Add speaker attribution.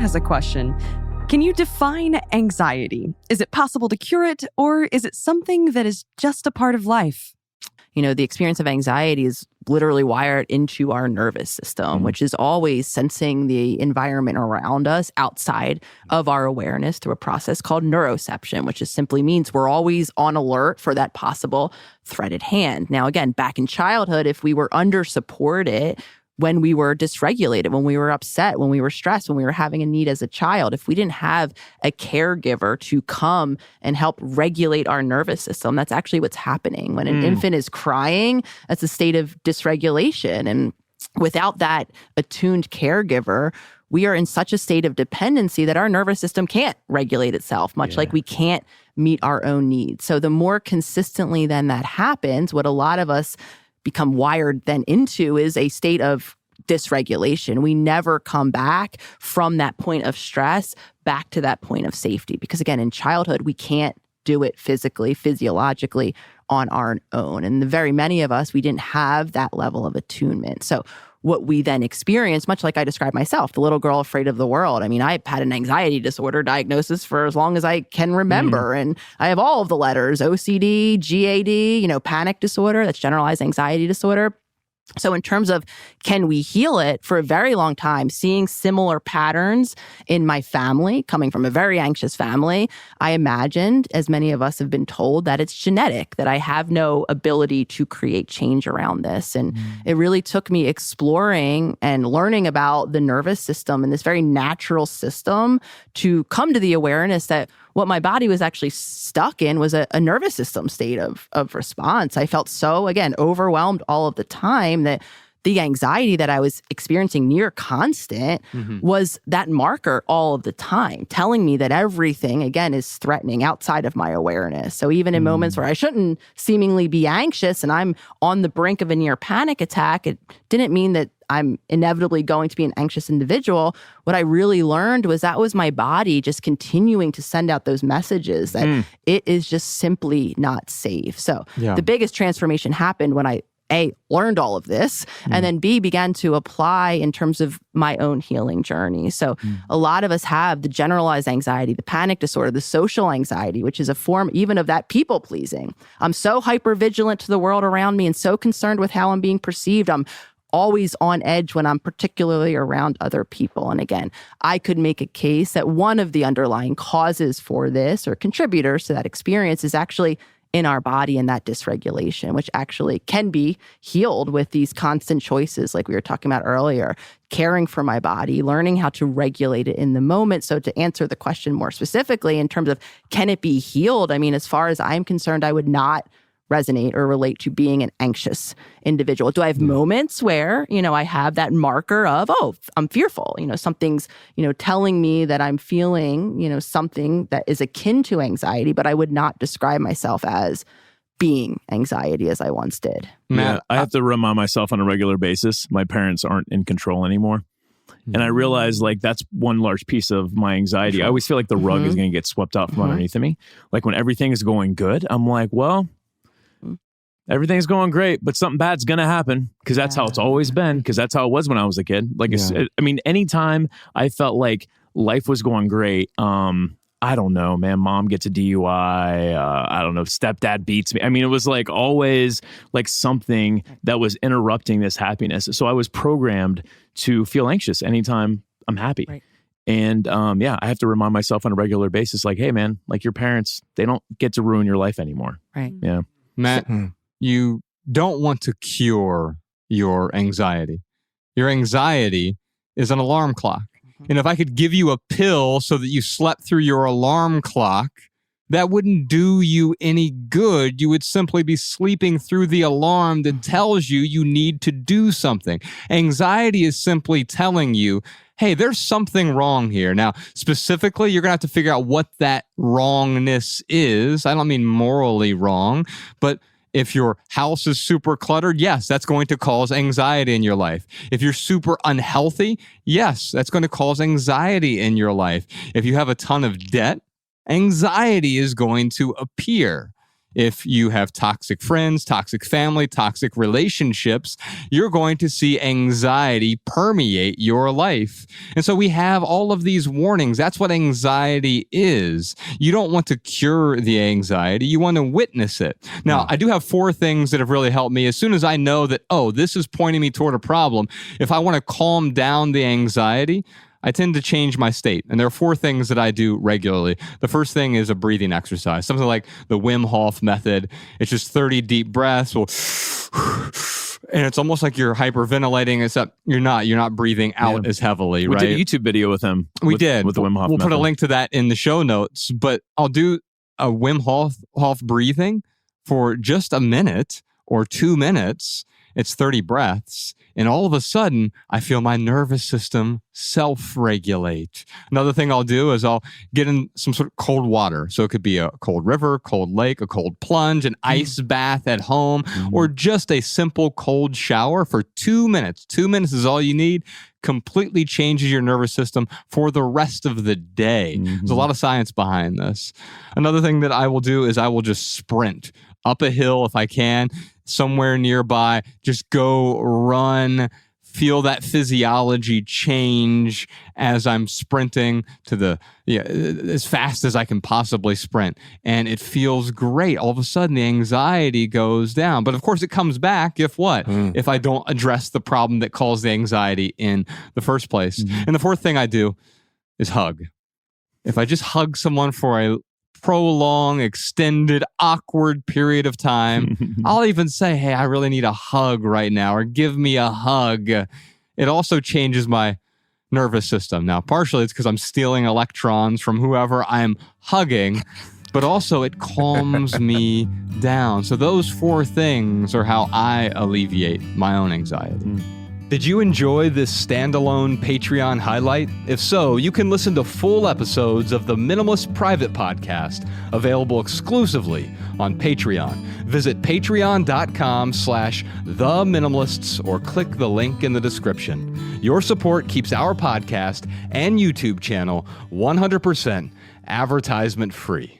Speaker 1: has a question. Can you define anxiety? Is it possible to cure it, or is it something that is just a part of life?
Speaker 2: You know, the experience of anxiety is literally wired into our nervous system, which is always sensing the environment around us outside of our awareness through a process called neuroception, which just simply means we're always on alert for that possible threat at hand. Now, again, back in childhood, if we were under-supported, when we were dysregulated, when we were upset, when we were stressed, when we were having a need as a child, if we didn't have a caregiver to come and help regulate our nervous system, that's actually what's happening. When an infant is crying, that's a state of dysregulation. And without that attuned caregiver, we are in such a state of dependency that our nervous system can't regulate itself, much like we can't meet our own needs. So the more consistently then that happens, what a lot of us become wired then into is a state of dysregulation. We never come back from that point of stress back to that point of safety. Because again, in childhood, we can't do it physically, physiologically on our own. And the very many of us, we didn't have that level of attunement. So what we then experience, much like I described myself, the little girl afraid of the world. I mean, I've had an anxiety disorder diagnosis for as long as I can remember. And I have all of the letters, OCD, GAD, panic disorder, that's generalized anxiety disorder. So in terms of can we heal it, for a very long time, seeing similar patterns in my family, coming from a very anxious family, I imagined, as many of us have been told, that it's genetic, that I have no ability to create change around this. And it really took me exploring and learning about the nervous system and this very natural system to come to the awareness that what my body was actually stuck in was a nervous system state of response. I felt so, again, overwhelmed all of the time that the anxiety that I was experiencing near constant was that marker all of the time, telling me that everything, again, is threatening outside of my awareness. So even in moments where I shouldn't seemingly be anxious and I'm on the brink of a near panic attack, it didn't mean that I'm inevitably going to be an anxious individual. What I really learned was that was my body just continuing to send out those messages that it is just simply not safe. So the biggest transformation happened when I, A, learned all of this, and then B, began to apply in terms of my own healing journey. So a lot of us have the generalized anxiety, the panic disorder, the social anxiety, which is a form even of that people pleasing. I'm so hypervigilant to the world around me and so concerned with how I'm being perceived. I'm always on edge when I'm particularly around other people. And again, I could make a case that one of the underlying causes for this or contributors to that experience is actually in our body and that dysregulation, which actually can be healed with these constant choices like we were talking about earlier, caring for my body, learning how to regulate it in the moment. So to answer the question more specifically in terms of can it be healed? I mean, as far as I'm concerned, I would not resonate or relate to being an anxious individual. Do I have moments where, I have that marker of, oh, I'm fearful, something's, telling me that I'm feeling, something that is akin to anxiety, but I would not describe myself as being anxiety as I once did.
Speaker 3: Matt, I have to remind myself on a regular basis, my parents aren't in control anymore. And I realize that's one large piece of my anxiety. I always feel like the rug is going to get swept out from underneath of me. Like when everything is going good, I'm like, well, everything's going great, but something bad's going to happen because that's how it's always been, because that's how it was when I was a kid. Anytime I felt like life was going great, I don't know, man, mom gets a DUI, I don't know, stepdad beats me. I mean, it was always something that was interrupting this happiness. So I was programmed to feel anxious anytime I'm happy. Right. And I have to remind myself on a regular basis, hey, man, your parents, they don't get to ruin your life anymore.
Speaker 2: Right.
Speaker 3: Yeah.
Speaker 4: Matt, you don't want to cure your anxiety. Your anxiety is an alarm clock. And if I could give you a pill so that you slept through your alarm clock, that wouldn't do you any good. You would simply be sleeping through the alarm that tells you need to do something. Anxiety is simply telling you, hey, there's something wrong here. Now, specifically, you're going to have to figure out what that wrongness is. I don't mean morally wrong, but if your house is super cluttered, yes, that's going to cause anxiety in your life. If you're super unhealthy, yes, that's going to cause anxiety in your life. If you have a ton of debt, anxiety is going to appear. If you have toxic friends, toxic family, toxic relationships, you're going to see anxiety permeate your life. And so we have all of these warnings. That's what anxiety is. You don't want to cure the anxiety. You want to witness it. Now, I do have 4 things that have really helped me. As soon as I know that, oh, this is pointing me toward a problem, if I want to calm down the anxiety, I tend to change my state. And there are 4 things that I do regularly. The first thing is a breathing exercise, something like the Wim Hof method. It's just 30 deep breaths. And it's almost like you're hyperventilating, except you're not breathing out as heavily, right?
Speaker 3: We did a YouTube video with him.
Speaker 4: We did.
Speaker 3: With the Wim Hof
Speaker 4: We'll
Speaker 3: method.
Speaker 4: put a link to that in the show notes, but I'll do a Wim Hof breathing for just a minute or 2 minutes. It's 30 breaths. And all of a sudden, I feel my nervous system self-regulate. Another thing I'll do is I'll get in some sort of cold water. So it could be a cold river, cold lake, a cold plunge, an ice bath at home, or just a simple cold shower for 2 minutes. 2 minutes is all you need. Completely changes your nervous system for the rest of the day. There's a lot of science behind this. Another thing that I will do is I will just sprint up a hill if I can, somewhere nearby, just go run, feel that physiology change as I'm sprinting to as fast as I can possibly sprint. And it feels great. All of a sudden, the anxiety goes down. But of course, it comes back if what? If I don't address the problem that caused the anxiety in the first place. And the 4th thing I do is hug. If I just hug someone for a prolonged, extended, awkward period of time, I'll even say, hey, I really need a hug right now, or give me a hug. It also changes my nervous system. Now, partially it's because I'm stealing electrons from whoever I'm hugging, but also it calms me down. So those 4 things are how I alleviate my own anxiety. Did you enjoy this standalone Patreon highlight? If so, you can listen to full episodes of the Minimalist Private Podcast, available exclusively on Patreon. Visit patreon.com/theminimalists or click the link in the description. Your support keeps our podcast and YouTube channel 100% advertisement free.